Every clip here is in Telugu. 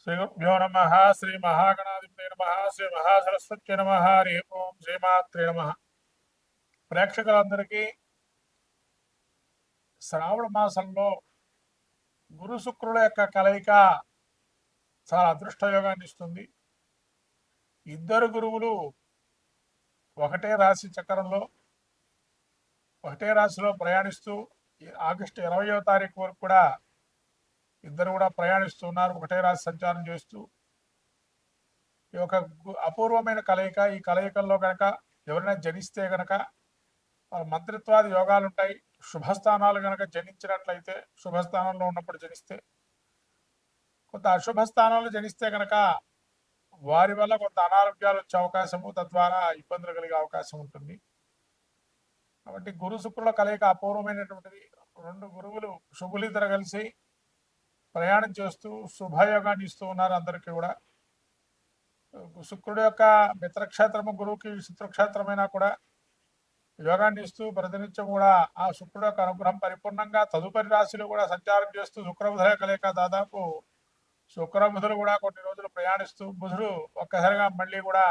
శ్రీగురుభ్యో నమ శ్రీ మహాగణాధిపతే నమ శ్రీ మహాసరస్వత్యై నమ హరి ఓం శ్రీమాత్రే నమ. ప్రేక్షకులందరికీ శ్రావణ మాసంలో గురు శుక్రుల యొక్క కలయిక చాలా అదృష్టయోగాన్ని ఇస్తుంది. ఇద్దరు గురువులు ఒకటే రాశి చక్రంలో ఒకటే రాశిలో ప్రయాణిస్తూ ఆగస్టు 20వ తారీఖు వరకు కూడా ఇద్దరు కూడా ప్రయాణిస్తున్నారు, ఒకటే రాశి సంచారం చేస్తూ. ఈ యొక్క అపూర్వమైన కలయిక. ఈ కలయికల్లో కనుక ఎవరైనా జనిస్తే కనుక మంత్రిత్వాది యోగాలు ఉంటాయి. శుభస్థానాలు కనుక జనించినట్లయితే, శుభస్థానంలో ఉన్నప్పుడు జనిస్తే, కొంత అశుభ స్థానాలు జనిస్తే కనుక వారి వల్ల కొంత అనారోగ్యాలు వచ్చే అవకాశము, తద్వారా ఇబ్బందులు కలిగే అవకాశం ఉంటుంది. కాబట్టి గురు శుక్రుల కలయిక అపూర్వమైనటువంటిది. రెండు గురువులు శుభులిద్దరు కలిసి ప్రయాణం చేస్తూ శుభయోగాన్ని ఇస్తూ ఉన్నారు అందరికీ కూడా. శుక్రుడు యొక్క మిత్రక్షేత్రము గురువుకి శత్రుక్షేత్రమైనా కూడా యోగాన్ని ఇస్తూ ప్రతినిత్యం కూడా ఆ శుక్రుడు యొక్క అనుగ్రహం పరిపూర్ణంగా తదుపరి రాశిలో కూడా సంచారం చేస్తూ శుక్రబుధుల కలయిక దాదాపు శుక్రబుధులు కూడా కొన్ని రోజులు ప్రయాణిస్తూ బుధుడు ఒక్కసారిగా మళ్ళీ కూడా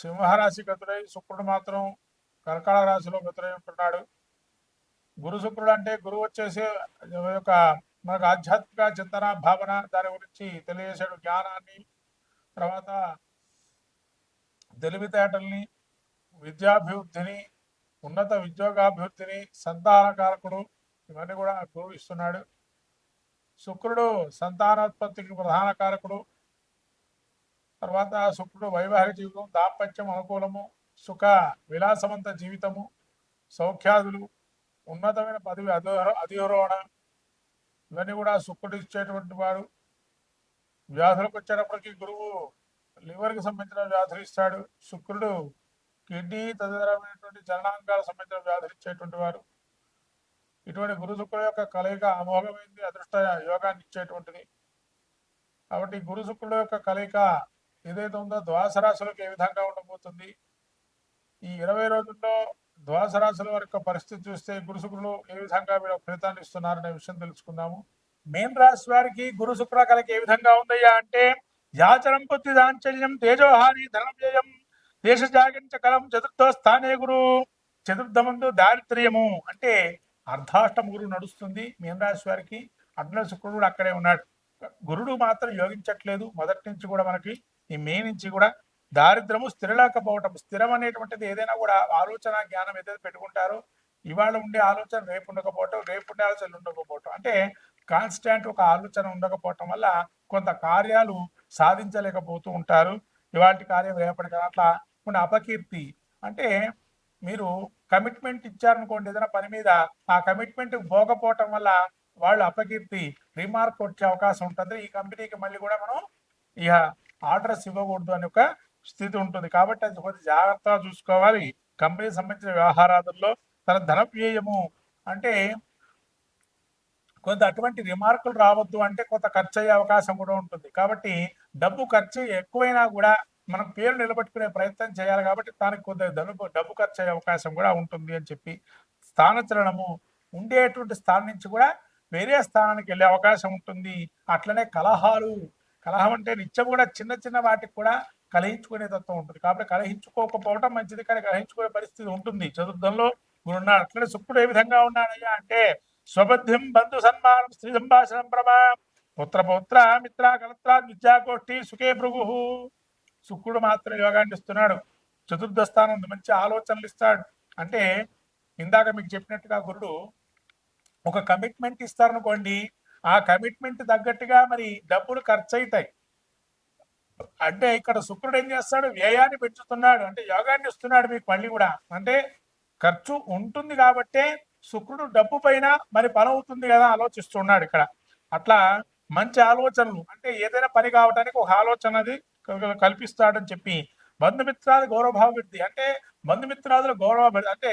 సింహరాశి గతుడై శుక్రుడు మాత్రం కర్కాటక రాశిలో గతుడై ఉంటున్నాడు. గురు శుక్రుడు అంటే గురువు వచ్చేసి యొక్క మనకు ఆధ్యాత్మిక చింతన భావన దాని గురించి తెలియజేసాడు, జ్ఞానాన్ని, తర్వాత తెలివితేటల్ని, విద్యాభివృద్ధిని, ఉన్నత ఉద్యోగాభివృద్ధిని, సంతానకారకుడు, ఇవన్నీ కూడా గురువు ఇస్తున్నాడు. శుక్రుడు సంతానోత్పత్తికి ప్రధాన కారకుడు. తర్వాత శుక్రుడు వైవాహిక జీవితం, దాంపత్యం అనుకూలము, సుఖ విలాసవంత జీవితము, సౌఖ్యాదులు, ఉన్నతమైన పదవి అధిరోహణ, ఇవన్నీ కూడా శుక్రుడు ఇచ్చేటువంటి వాడు. వ్యాధులకు వచ్చేటప్పటికి గురువు లివర్కి సంబంధించిన వ్యాధులు ఇస్తాడు. శుక్రుడు కిడ్నీ తదితరమైనటువంటి చలనాంగాలకు సంబంధించిన వ్యాధులు ఇచ్చేటువంటి వారు. ఇటువంటి గురు శుక్రుడు యొక్క కలయిక అమోఘమైంది, అదృష్ట యోగాన్ని ఇచ్చేటువంటిది. కాబట్టి గురు శుక్రుడు యొక్క కలయిక ఏదైతే ఉందో ద్వాదశ రాశులకు ఏ విధంగా ఉండబోతుంది, ఈ 20 రోజుల్లో ద్వాదశ రాశుల వరకు పరిస్థితి చూస్తే గురు శుక్రులు ఏ విధంగా వీళ్ళ ఫలితాన్ని ఇస్తున్నారనే విషయం తెలుసుకుందాము. మెయిన్ రాశి వారికి గురు శుక్ర కలయిక ఏ విధంగా ఉందయ్యా అంటే, యాచరం కొద్ది దాంచల్యం తేజోహాని ధనం వ్యయం దేశ జాగించ కలం చతుర్థ స్థానే గురు. చతుర్థమందు దారిద్ర్యము అంటే అర్ధాష్టమ గురువు నడుస్తుంది మీన రాశి వారికి. అగ్న శుక్రుడు అక్కడే ఉన్నాడు. గురుడు మాత్రం యోగించట్లేదు మొదటి నుంచి కూడా. మనకి ఈ మే నుంచి కూడా దారిద్రము స్థిరలేకపోవటం. స్థిరం అనేటువంటిది ఏదైనా కూడా ఆలోచన జ్ఞానం ఏదైతే పెట్టుకుంటారో ఇవాళ ఉండే ఆలోచన రేపు ఉండకపోవటం, రేపు ఉండే ఆలోచన ఉండకపోవటం, అంటే కాన్స్టాంట్ ఒక ఆలోచన ఉండకపోవటం వల్ల కొంత కార్యాలు సాధించలేకపోతూ ఉంటారు. ఇవాళ కార్యం రేపటి అట్లా కొన్ని అపకీర్తి, అంటే మీరు కమిట్మెంట్ ఇచ్చారనుకోండి ఏదైనా పని మీద, ఆ కమిట్మెంట్ పోకపోవటం వల్ల వాళ్ళు అపకీర్తి, రిమార్క్ వచ్చే అవకాశం ఉంటుంది. ఈ కంపెనీకి మళ్ళీ కూడా మనం ఇక ఆర్డర్స్ ఇవ్వకూడదు అనే ఒక స్థితి ఉంటుంది. కాబట్టి అది కొంచెం జాగ్రత్తగా చూసుకోవాలి. కంపెనీకి సంబంధించిన వ్యవహారాదుల్లో తన ధన వ్యయము అంటే కొంత అటువంటి రిమార్కులు రావద్దు, అంటే కొంత ఖర్చు అయ్యే అవకాశం కూడా ఉంటుంది. కాబట్టి డబ్బు ఖర్చు ఎక్కువైనా కూడా మనం పేరు నిలబెట్టుకునే ప్రయత్నం చేయాలి. కాబట్టి దానికి కొంత డబ్బు ఖర్చు అయ్యే అవకాశం కూడా ఉంటుంది అని చెప్పి, స్థానచలనము ఉండేటువంటి స్థానం నుంచి కూడా వేరే స్థానానికి వెళ్ళే అవకాశం ఉంటుంది. అట్లనే కలహం అంటే నిత్యం కూడా చిన్న చిన్న వాటికి కూడా కలహించుకునే తత్వం ఉంటుంది. కాబట్టి కలహించుకోకపోవటం మంచిది, కానీ కలహించుకునే పరిస్థితి ఉంటుంది. చతుర్థంలో ఉన్నాడు. అట్లనే శుక్రుడు ఏ విధంగా ఉన్నాడయ్యా అంటే, స్వబుద్ధిం బంధు సన్మానం స్త్రీ సంభాషణం ప్రభా పుత్ర పౌత్ర మిత్ర కలత్ర విద్యాగోష్ఠి సుఖే భృగు. శుక్రుడు మాత్రం యోగాన్ని ఇస్తున్నాడు. చతుర్థ స్థానం మంచి ఆలోచనలు ఇస్తాడు. అంటే ఇందాక మీకు చెప్పినట్టుగా గురుడు ఒక కమిట్మెంట్ ఇస్తారనుకోండి, ఆ కమిట్మెంట్ తగ్గట్టుగా మరి డబ్బులు ఖర్చు అవుతాయి. అంటే ఇక్కడ శుక్రుడు ఏం చేస్తాడు, వ్యయాన్ని పెంచుతున్నాడు, అంటే యోగాన్ని ఇస్తున్నాడు మీకు మళ్ళీ కూడా. అంటే ఖర్చు ఉంటుంది కాబట్టే శుక్రుడు డబ్బు పైన మరి పని అవుతుంది కదా ఆలోచిస్తున్నాడు ఇక్కడ. అట్లా మంచి ఆలోచనలు, అంటే ఏదైనా పని కావడానికి ఒక ఆలోచన అది కల్పిస్తాడని చెప్పి, బంధుమిత్రాలు గౌరవభావృద్ధి, అంటే బంధుమిత్రాదుల గౌరవ, అంటే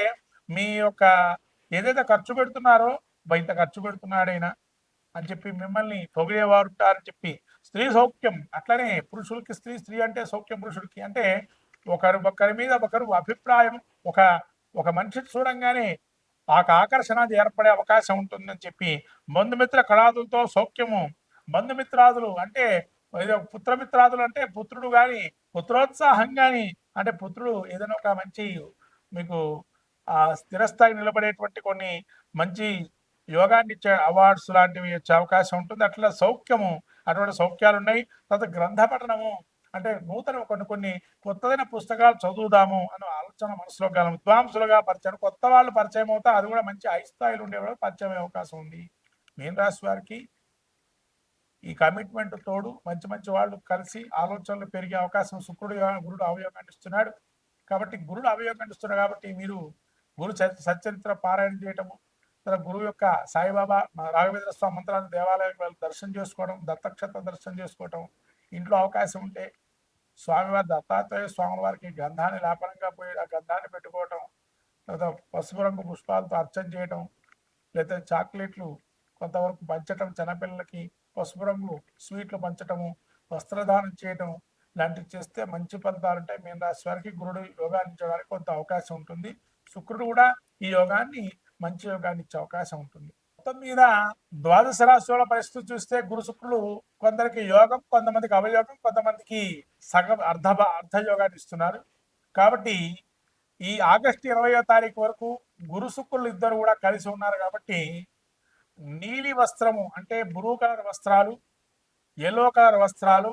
మీ యొక్క ఏదైతే ఖర్చు పెడుతున్నారో ఇంత ఖర్చు పెడుతున్నాడైనా అని చెప్పి మిమ్మల్ని పొగిడేవారు ఉంటారని చెప్పి. స్త్రీ సౌఖ్యం, అట్లనే పురుషులకి స్త్రీ, స్త్రీ అంటే సౌఖ్యం పురుషుడికి. అంటే ఒకరి మీద ఒకరు అభిప్రాయం, ఒక మనిషిని చూడంగానే ఆ ఆకర్షణ ఏర్పడే అవకాశం ఉంటుందని చెప్పి, బంధుమిత్ర కళాదులతో సౌఖ్యము. బంధుమిత్రాదులు అంటే ఏదో పుత్రమిత్రాదులు అంటే పుత్రుడు కానీ పుత్రోత్సాహం కానీ అంటే పుత్రుడు ఏదైనా ఒక మంచి మీకు ఆ స్థిరస్థాయి నిలబడేటువంటి కొన్ని మంచి యోగాన్ని ఇచ్చే అవార్డ్స్ లాంటివి ఇచ్చే అవకాశం ఉంటుంది. అట్లా సౌఖ్యము అటువంటి సౌఖ్యాలు ఉన్నాయి. తర్వాత గ్రంథ పఠనము అంటే నూతన కొన్ని కొత్తదైన పుస్తకాలు చదువుదాము అనే ఆలోచన మనసులో కాలం విద్వాంసులుగా పరిచయం కొత్త వాళ్ళు పరిచయం అవుతా అది కూడా మంచి హై స్థాయిలో ఉండేవాళ్ళు పరిచయం అయ్యే అవకాశం ఉంది. మీన రాశి వారికి ఈ కమిట్మెంట్ తోడు మంచి మంచి వాళ్ళు కలిసి ఆలోచనలు పెరిగే అవకాశం గురుడు అవయోగాన్ని ఇస్తున్నాడు. కాబట్టి గురుడు అవయోగాన్ని ఇస్తున్నాడు కాబట్టి మీరు గురు సచ్చరిత్ర పారాయణ చేయటము, గురువు యొక్క సాయిబాబా రాఘవేంద్ర స్వామి మంత్రాన్ని దేవాలయానికి వెళ్ళి దర్శనం చేసుకోవడం, దత్తక్షేత్ర దర్శనం చేసుకోవటం, ఇంట్లో అవకాశం ఉంటే స్వామివారి దత్తాత్రేయ స్వామి వారికి గంధాన్ని లేపనంగా పోయి ఆ గంధాన్ని పెట్టుకోవటం, లేదా పసుపు రంగు పుష్పాలతో అర్చన చేయటం, లేదా చాక్లెట్లు కొంతవరకు పంచటం, చిన్నపిల్లలకి పసుపు రంగు స్వీట్లు పంచటము, వస్త్రదానం చేయటం లాంటివి చేస్తే మంచి ఫలితాలు ఉంటాయి. మీన రాశి వారికి గురుడు యోగాన్ని ఇచ్చడానికి కొంత అవకాశం ఉంటుంది. శుక్రుడు కూడా ఈ యోగాన్ని మంచి యోగాన్ని ఇచ్చే అవకాశం ఉంటుంది. మొత్తం మీద ద్వాదశ రాశుల పరిస్థితి చూస్తే గురు శుక్రులు కొందరికి యోగం, కొంతమందికి అవయోగం, కొంతమందికి సగం అర్ధ యోగాన్ని ఇస్తున్నారు. కాబట్టి ఈ ఆగస్టు 20వ తారీఖు వరకు గురు శుక్రులు ఇద్దరు కూడా కలిసి ఉన్నారు. కాబట్టి నీలి వస్త్రము అంటే బ్లూ కలర్ వస్త్రాలు, ఎల్లో కలర్ వస్త్రాలు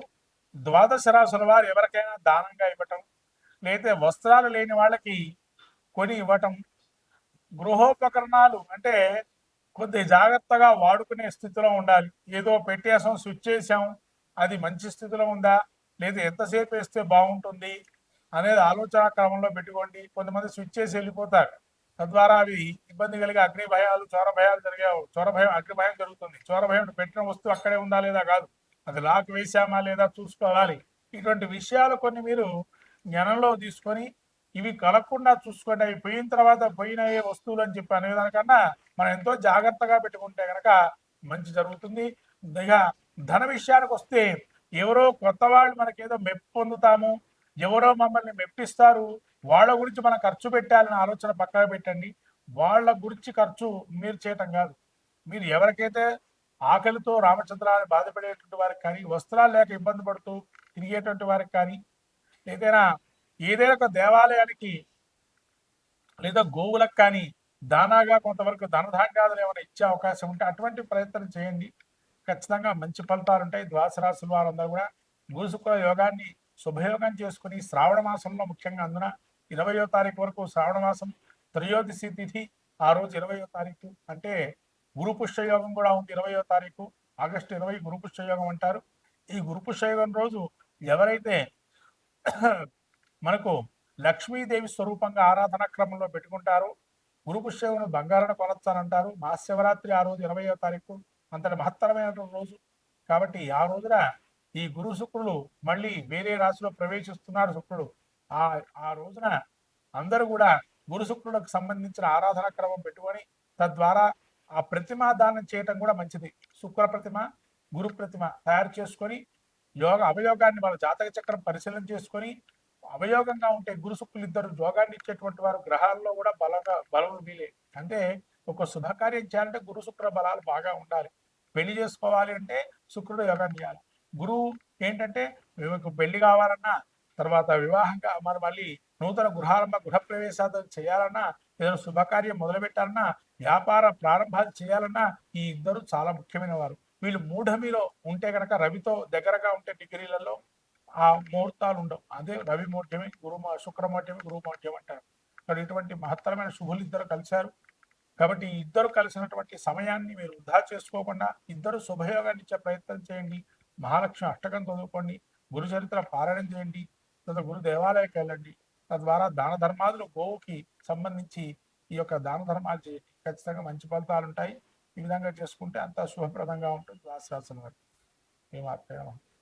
ద్వాదశ రాశుల వారు ఎవరికైనా దానంగా ఇవ్వటం, లేదా వస్త్రాలు లేని వాళ్ళకి కొని ఇవ్వటం, గృహోపకరణాలు అంటే కొద్ది జాగ్రత్తగా వాడుకునే స్థితిలో ఉండాలి. ఏదో పెట్టేసాం, స్విచ్ చేసాం, అది మంచి స్థితిలో ఉందా లేదా ఎంతసేపు వేస్తే బాగుంటుంది అనేది ఆలోచన క్రమంలో పెట్టుకోండి. కొంతమంది స్విచ్ చేసి వెళ్ళిపోతారు, తద్వారా అవి ఇబ్బంది కలిగే అగ్ని భయాలు, చోర భయాలు జరిగావు. చోర భయం, అగ్ని భయం జరుగుతుంది. చోర భయం పెట్టిన వస్తువు అక్కడే ఉందా లేదా కాదు, అది లాక్ వేసామా లేదా చూసుకోవాలి. ఇటువంటి విషయాలు కొన్ని మీరు జ్ఞానంలో తీసుకొని ఇవి కలగకుండా చూసుకోండి. అవి పోయిన తర్వాత పోయిన వస్తువులు అని చెప్పి అనేదానికన్నా మనం ఎంతో జాగ్రత్తగా పెట్టుకుంటే కనుక మంచి జరుగుతుంది. ఇక ధన విషయానికి వస్తే ఎవరో కొత్త వాళ్ళు మనకేదో మెప్పు పొందుతాము, ఎవరో మమ్మల్ని మెప్పిస్తారు, వాళ్ళ గురించి మనం ఖర్చు పెట్టాలని ఆలోచన పక్కన పెట్టండి. వాళ్ళ గురించి ఖర్చు మీరు చేయటం కాదు. మీరు ఎవరికైతే ఆకలితో రామచంద్రాన్ని బాధపడేటువంటి వారికి కానీ, వస్త్రాలు లేక ఇబ్బంది పడుతూ తిరిగేటువంటి వారికి కానీ, ఏదైనా ఒక దేవాలయానికి లేదా గోవులకు కానీ దానాగా కొంతవరకు ధనధాన్యాలు ఏమైనా ఇచ్చే అవకాశం ఉంటే అటువంటి ప్రయత్నం చేయండి. ఖచ్చితంగా మంచి ఫలితాలు ఉంటాయి. ద్వాదశ రాశుల వారందరూ కూడా గురు శుక్ర యోగాన్ని శుభయోగం చేసుకుని శ్రావణ మాసంలో ముఖ్యంగా అందున 20వ తారీఖు వరకు శ్రావణ మాసం త్రయోదశి తిథి, ఆ రోజు 20వ తారీఖు అంటే గురు పుష్యయోగం కూడా ఉంది. 20వ తారీఖు ఆగస్టు 20 గురు పుష్యయోగం అంటారు. ఈ గురు పుష్యయోగం రోజు ఎవరైతే మనకు లక్ష్మీదేవి స్వరూపంగా ఆరాధన క్రమంలో పెట్టుకుంటారు, గురు పుష్యయోగం బంగారాన్ని కొనొచ్చానంటారు. మహాశివరాత్రి ఆ రోజు 20వ తారీఖు అంతటి మహత్తరమైనటువంటి రోజు. కాబట్టి ఆ రోజున ఈ గురు శుక్రుడు మళ్ళీ వేరే రాశిలో ప్రవేశిస్తున్నాడు శుక్రుడు. ఆ రోజున అందరూ కూడా గురు శుక్రులకు సంబంధించిన ఆరాధన క్రమం పెట్టుకొని తద్వారా ఆ ప్రతిమ దానం చేయటం కూడా మంచిది. శుక్ర ప్రతిమ, గురు ప్రతిమ తయారు చేసుకొని అవయోగాన్ని వాళ్ళ జాతక చక్రం పరిశీలన చేసుకొని అవయోగంగా ఉంటే గురు శుక్రులు ఇద్దరు యోగాన్ని ఇచ్చేటువంటి వారు గ్రహాల్లో కూడా బలం వీలే. అంటే ఒక శుభకార్యం చేయాలంటే గురు శుక్ర బలాలు బాగా ఉండాలి. పెళ్లి చేసుకోవాలి అంటే శుక్రుడు యోగాన్ని చేయాలి. గురువు ఏంటంటే పెళ్లి కావాలన్నా, తర్వాత వివాహంగా మరి మళ్ళీ నూతన గృహ ప్రవేశాలు చేయాలన్నా, ఏదైనా శుభకార్యం మొదలు పెట్టాలన్నా, వ్యాపార ప్రారంభాలు చేయాలన్నా ఈ ఇద్దరు చాలా ముఖ్యమైన వారు. వీళ్ళు మూఢమిలో ఉంటే కనుక రవితో దగ్గరగా ఉంటే డిగ్రీలలో ఆ ముహూర్తాలు ఉండవు. అదే రవి మౌఢ్యమే శుక్రమౌఢ్యమే గురు మౌఢ్యం అంటారు. మరి ఇటువంటి మహత్తరమైన శుభులు ఇద్దరు కలిశారు. కాబట్టి ఇద్దరు కలిసినటువంటి సమయాన్ని మీరు వృధా చేసుకోకుండా ఇద్దరు శుభయోగాన్ని ఇచ్చే ప్రయత్నం చేయండి. మహాలక్ష్మి అష్టకం చదువుకోండి, గురు చరిత్ర పారాయణం చేయండి, లేదా గురు దేవాలయకి వెళ్ళండి. తద్వారా దాన ధర్మాదులు గోవుకి సంబంధించి ఈ యొక్క దాన ధర్మాలు చేయండి. ఖచ్చితంగా మంచి ఫలితాలు ఉంటాయి. ఈ విధంగా చేసుకుంటే అంతా శుభప్రదంగా ఉంటుంది. రాశి రాశుల వారికి ఏమాత్రం